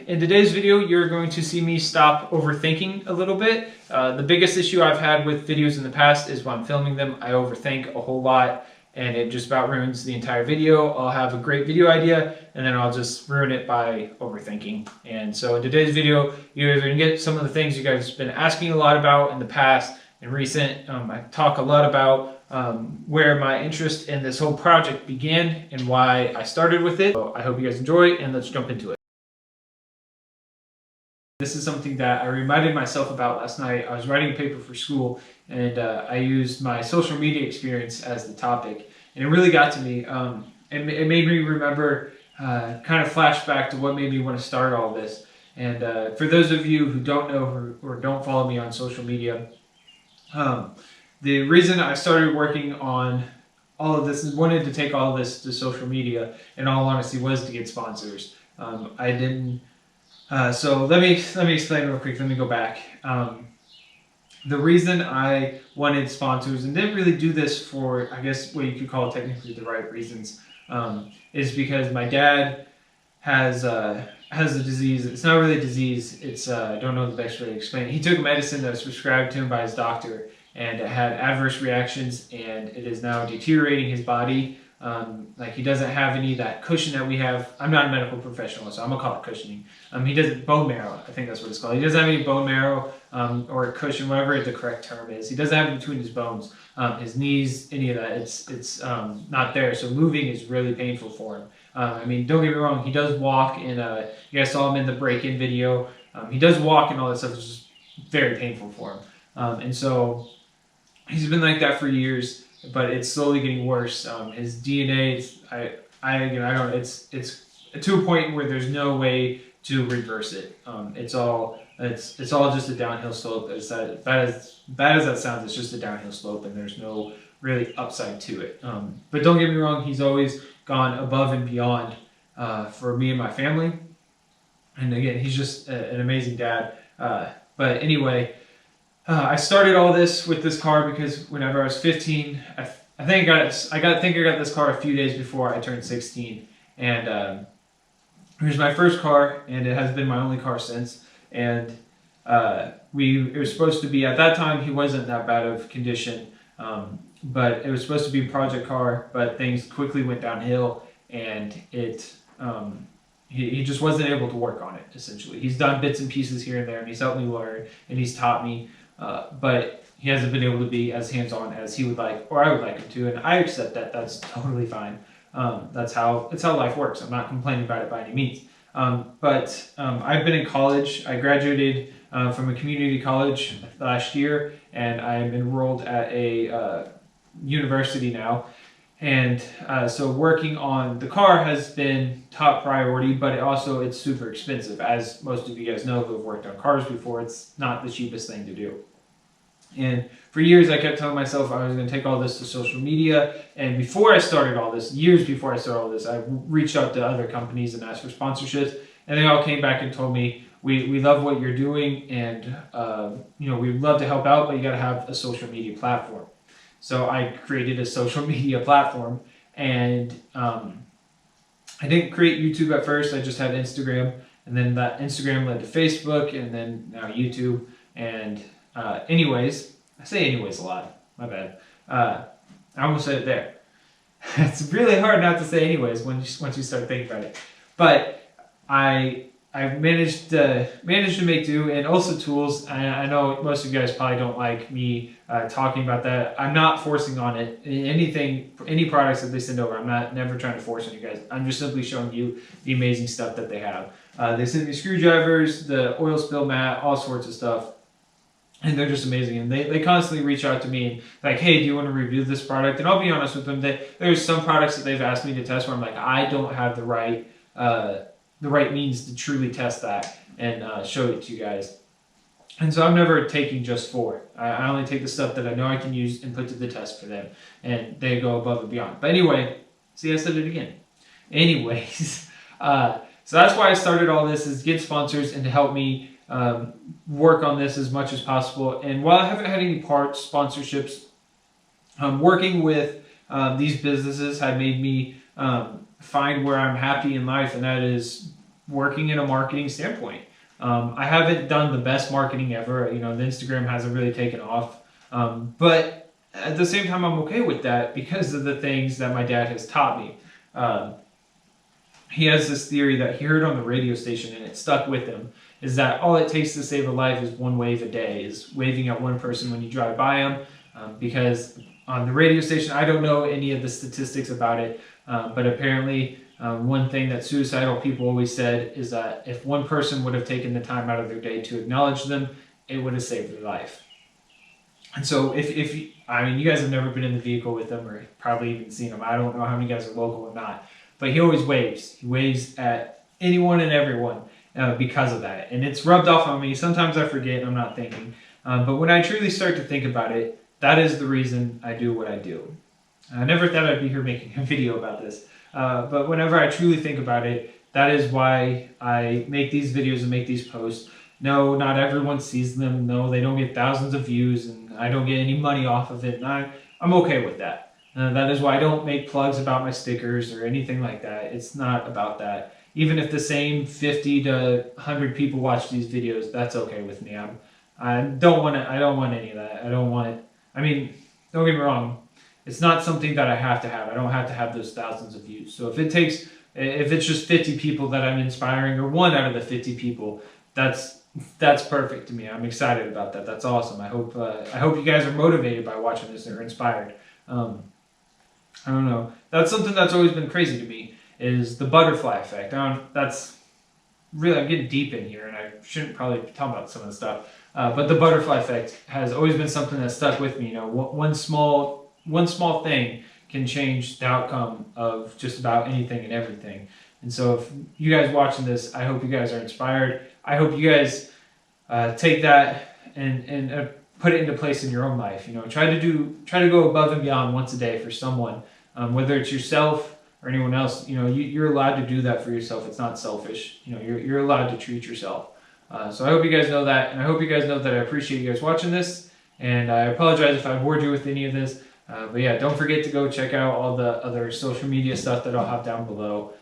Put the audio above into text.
in today's video, you're going to see me stop overthinking a little bit. The biggest issue I've had with videos in the past is when I'm filming them, I overthink a whole lot and it just about ruins the entire video. I'll have a great video idea and then I'll just ruin it by overthinking. And so in today's video, you're going to get some of the things you guys have been asking a lot about in the past and recent. I talk a lot about where my interest in this whole project began and why I started with it. So I hope you guys enjoy, and let's jump into it. This is something that I reminded myself about last night. I was writing a paper for school and I used my social media experience as the topic, and it really got to me. It made me remember, kind of flashback to what made me want to start all this. And for those of you who don't know or don't follow me on social media, the reason I started working on all of this and wanted to take all of this to social media, in all honesty, was to get sponsors. I didn't. So let me explain real quick. Let me go back. The reason I wanted sponsors and didn't really do this for, I guess, what you could call technically the right reasons, is because my dad has a disease. It's not really a disease. It's I don't know the best way to explain it. He took medicine that was prescribed to him by his doctor, and it had adverse reactions, and it is now deteriorating his body. Like, he doesn't have any of that cushion that we have. I'm not a medical professional, so I'm gonna call it cushioning. He doesn't, bone marrow, I think that's what it's called. He doesn't have any bone marrow, or cushion, whatever the correct term is. He doesn't have it between his bones, his knees, any of that. It's not there. So moving is really painful for him. I mean, don't get me wrong. He does walk, and you guys saw him in the break-in video. He does walk and all that stuff. It's just very painful for him. And so he's been like that for years, but it's slowly getting worse. His DNA, it's to a point where there's no way to reverse it. It's all just a downhill slope. As bad as that sounds, it's just a downhill slope, and there's no really upside to it. But don't get me wrong, he's always gone above and beyond for me and my family. And again, he's just an amazing dad. But anyway, I started all this with this car because whenever I was 15, I think I got this car a few days before I turned 16, and it was my first car, and it has been my only car since. And it was supposed to be, at that time, he wasn't that bad of condition, but it was supposed to be a project car, but things quickly went downhill, and he just wasn't able to work on it, essentially. He's done bits and pieces here and there, and he's helped me learn, and he's taught me, but he hasn't been able to be as hands-on as he would like, or I would like him to, and I accept that. That's totally fine. That's how life works. I'm not complaining about it by any means. But I've been in college. I graduated from a community college last year, and I am enrolled at a university now. And so working on the car has been top priority, but it's super expensive. As most of you guys know who have worked on cars before, it's not the cheapest thing to do. And for years I kept telling myself I was going to take all this to social media. And before I started all this, years before I started all this, I reached out to other companies and asked for sponsorships. And they all came back and told me, we love what you're doing, and we'd love to help out, but you got to have a social media platform. So I created a social media platform, and I didn't create YouTube at first. I just had Instagram, and then that Instagram led to Facebook, and then now YouTube. And anyways, I say anyways a lot. My bad. I almost said it there. It's really hard not to say anyways once you start thinking about it. But I managed to make do, and also tools. I know most of you guys probably don't like me talking about that. I'm not forcing on it any products that they send over. I'm never trying to force on you guys. I'm just simply showing you the amazing stuff that they have. They send me screwdrivers, the oil spill mat, all sorts of stuff. And they're just amazing. And they constantly reach out to me and like, hey, do you want to review this product? And I'll be honest with them, there's some products that they've asked me to test where I'm like, I don't have the right means to truly test that and show it to you guys. And so I'm never taking just for it. I only take the stuff that I know I can use and put to the test for them. And they go above and beyond. But anyway, see, I said it again. Anyways, so that's why I started all this, is get sponsors and to help me work on this as much as possible. And while I haven't had any sponsorships, working with these businesses have made me find where I'm happy in life, and that is working in a marketing standpoint. I haven't done the best marketing ever. The Instagram hasn't really taken off. But at the same time, I'm okay with that because of the things that my dad has taught me. He has this theory that he heard on the radio station and it stuck with him, is that all it takes to save a life is one wave a day, is waving at one person when you drive by them. Because on the radio station, I don't know any of the statistics about it, but apparently one thing that suicidal people always said is that if one person would have taken the time out of their day to acknowledge them, it would have saved their life. And so if you guys have never been in the vehicle with him or probably even seen him. I don't know how many guys are local or not, but he always waves. He waves at anyone and everyone because of that. And it's rubbed off on me. Sometimes I forget and I'm not thinking. But when I truly start to think about it, that is the reason I do what I do. I never thought I'd be here making a video about this. But whenever I truly think about it, that is why I make these videos and make these posts. No, not everyone sees them. No, they don't get thousands of views and I don't get any money off of it. And I'm okay with that. That is why I don't make plugs about my stickers or anything like that. It's not about that. Even if the same 50 to 100 people watch these videos, that's okay with me. I don't want any of that. Don't get me wrong. It's not something that I have to have. I don't have to have those thousands of views. So if it's just 50 people that I'm inspiring, or one out of the 50 people, that's perfect to me. I'm excited about that. That's awesome. I hope you guys are motivated by watching this or inspired. I don't know. That's something that's always been crazy to me, is the butterfly effect. That's really, I'm getting deep in here, and I shouldn't probably talk about some of the stuff. But the butterfly effect has always been something that stuck with me. One small thing can change the outcome of just about anything and everything. And so if you guys watching this, I hope you guys are inspired. I hope you guys take that and put it into place in your own life. Try to go above and beyond once a day for someone, whether it's yourself or anyone else. You're allowed to do that for yourself. It's not selfish. You're allowed to treat yourself. So I hope you guys know that, and I hope you guys know that I appreciate you guys watching this. And I apologize if I bored you with any of this. But yeah, don't forget to go check out all the other social media stuff that I'll have down below.